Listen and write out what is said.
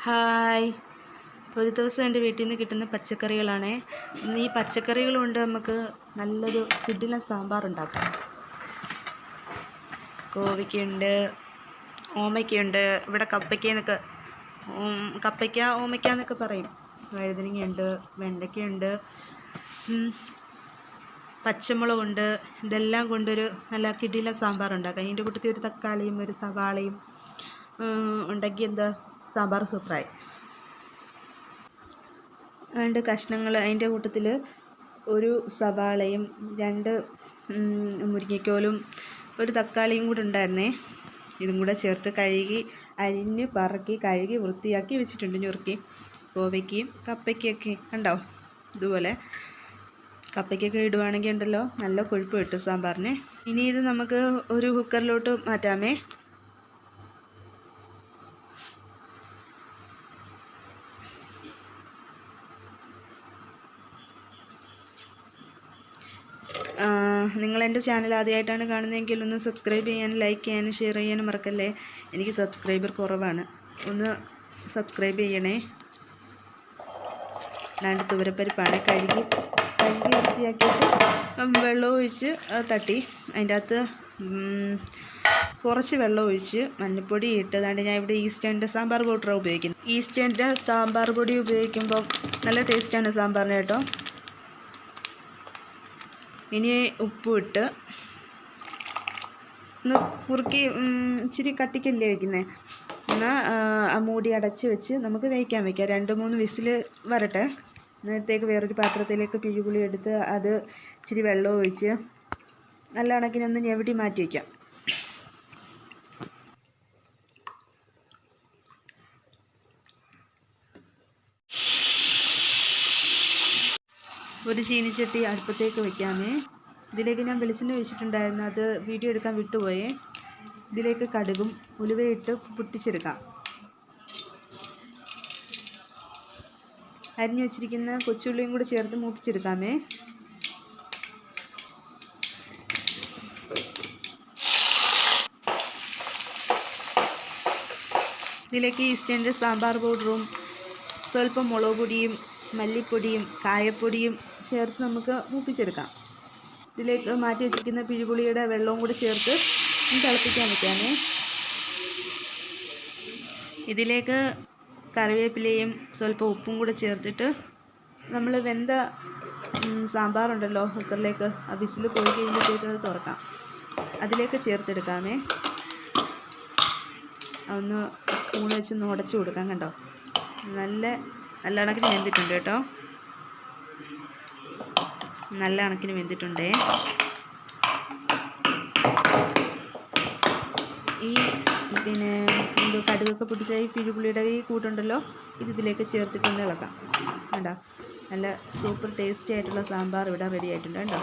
Hi, ഒരു ദിവസം എൻ്റെ വീട്ടിൽ നിന്ന് കിട്ടുന്ന പച്ചക്കറികളാണ്. ഇന്ന് ഈ പച്ചക്കറികൾ കൊണ്ട് നമുക്ക് നല്ലൊരു കിടിലൻ സാമ്പാർ ഉണ്ടാക്കാം. കോവയ്ക്കുണ്ട്, ഓമയ്ക്കുണ്ട്, ഇവിടെ കപ്പയ്ക്ക ഓമയ്ക്ക എന്നൊക്കെ പറയും. വഴുതനങ്ങയുണ്ട്, വെണ്ടയ്ക്കയുണ്ട്, പച്ചമുളകുണ്ട്. ഇതെല്ലാം കൊണ്ടൊരു നല്ല കിടിലൻ സാമ്പാർ ഉണ്ടാക്കാം. ഇതിൻ്റെ കൂട്ടത്തിൽ ഒരു തക്കാളിയും ഒരു സവാളയും ഉണ്ടെങ്കിൽ എന്താ സാമ്പാർ സൂപ്പറായി. രണ്ട് കഷ്ണങ്ങൾ അതിൻ്റെ കൂട്ടത്തിൽ ഒരു സവാളയും 2 മുരിങ്ങക്കോലും ഒരു തക്കാളിയും കൂടെ ഉണ്ടായിരുന്നേ. ഇതും കൂടെ ചേർത്ത് അരിഞ്ഞ് പറക്കി കഴുകി വൃത്തിയാക്കി വെച്ചിട്ടുണ്ട്. ഞുറുക്കി കോവയ്ക്കയും കപ്പയ്ക്കൊക്കെ കണ്ടോ, ഇതുപോലെ കപ്പയ്ക്കൊക്കെ ഇടുവാണെങ്കിൽ ഉണ്ടല്ലോ നല്ല കൊഴുപ്പ് കിട്ടും സാമ്പാറിന്. ഇനി ഇത് നമുക്ക് ഒരു കുക്കറിലോട്ട് മാറ്റാമേ. നിങ്ങൾ എൻ്റെ ചാനൽ ആദ്യമായിട്ടാണ് കാണുന്നതെങ്കിൽ ഒന്ന് സബ്സ്ക്രൈബ് ചെയ്യാനും ലൈക്ക് ചെയ്യാനും ഷെയർ ചെയ്യാനും മറക്കല്ലേ. എനിക്ക് സബ്സ്ക്രൈബർ കുറവാണ്, ഒന്ന് സബ്സ്ക്രൈബ് ചെയ്യണേ. അല്ലാണ്ട് തുവരപ്പരിപ്പാണ് കഴുകി വൃത്തിയാക്കിയിട്ട് വെള്ളം ഒഴിച്ച് തട്ടി അതിൻ്റെ അകത്ത് കുറച്ച് വെള്ളം ഒഴിച്ച് മഞ്ഞൾപ്പൊടി ഇട്ടതാണ്ട് ഞാൻ ഇവിടെ ഈസ്റ്റേണിൻ്റെ സാമ്പാർ പൗഡറാണ് ഉപയോഗിക്കുന്നത്. ഈസ്റ്റേണിൻ്റെ സാമ്പാർ പൊടി ഉപയോഗിക്കുമ്പോൾ നല്ല ടേസ്റ്റാണ് സാമ്പാറിന് കേട്ടോ. ഇനി ഉപ്പും ഇട്ട് ഒന്ന് കുറുക്കി ഇച്ചിരി കട്ടിക്കല്ലേ വയ്ക്കുന്നത്. എന്നാൽ മൂടി അടച്ച് വെച്ച് നമുക്ക് വേവിക്കാൻ വയ്ക്കാം. 2-3 വിസിൽ വരട്ടെ. നേരത്തേക്ക് വേറൊരു പാത്രത്തിലേക്ക് പിഴുപുളി എടുത്ത് അത് ഇച്ചിരി വെള്ളം ഒഴിച്ച് നല്ല കണക്കിനൊന്ന് ഞെവിടി മാറ്റി വയ്ക്കാം. ഒരു ചീനിച്ചട്ടി അടുപ്പത്തേക്ക് വയ്ക്കാമേ. ഇതിലേക്ക് ഞാൻ വെളിച്ചെണ്ണ ഒഴിച്ചിട്ടുണ്ടായിരുന്നു, അത് വീഡിയോ എടുക്കാൻ വിട്ടുപോയേ. ഇതിലേക്ക് കടുകും ഉലുവയിട്ട് പൊട്ടിച്ചെടുക്കാം. അരിഞ്ഞു വെച്ചിരിക്കുന്ന കൊച്ചുള്ളിയും കൂടി ചേർത്ത് മൂപ്പിച്ചെടുക്കാമേ. ഇതിലേക്ക് ഈസ്റ്റേണിൻ്റെ സാമ്പാർ പൗഡറും സ്വല്പം മുളക് പൊടിയും മല്ലിപ്പൊടിയും കായപ്പൊടിയും ചേർത്ത് നമുക്ക് മൂപ്പിച്ചെടുക്കാം. ഇതിലേക്ക് മാറ്റി വെച്ചിരിക്കുന്ന പിഴുപുളിയുടെ വെള്ളവും കൂടി ചേർത്ത് തിളപ്പിക്കാൻ വയ്ക്കാമേ. ഇതിലേക്ക് കറിവേപ്പിലയും സ്വല്പം ഉപ്പും കൂടെ ചേർത്തിട്ട് നമ്മൾ വെന്ത സാമ്പാറുണ്ടല്ലോ കുക്കറിലേക്ക് ആ വിസിൽ പോയി കഴിയുമ്പോഴത്തേക്ക് അത് തുറക്കാം. അതിലേക്ക് ചേർത്തെടുക്കാമേ. ഒന്ന് സ്പൂൺ വെച്ചൊന്ന് ഉടച്ചു കൊടുക്കാം. കണ്ടോ, നല്ല കണക്കിന് വെന്തിട്ടുണ്ട് കേട്ടോ, നല്ല കണക്കിന് വെന്തിട്ടുണ്ടേ. ഈ കടുകൊക്കെ പൊട്ടിച്ച ഈ പിഴുപുളിയുടെ ഈ കൂട്ടുണ്ടല്ലോ, ഇതിലേക്ക് ചേർത്തിട്ടൊന്ന് ഇളക്കാം. കണ്ടോ, നല്ല സൂപ്പർ ടേസ്റ്റി ആയിട്ടുള്ള സാമ്പാർ ഇവിടെ റെഡി ആയിട്ടുണ്ട് കേട്ടോ.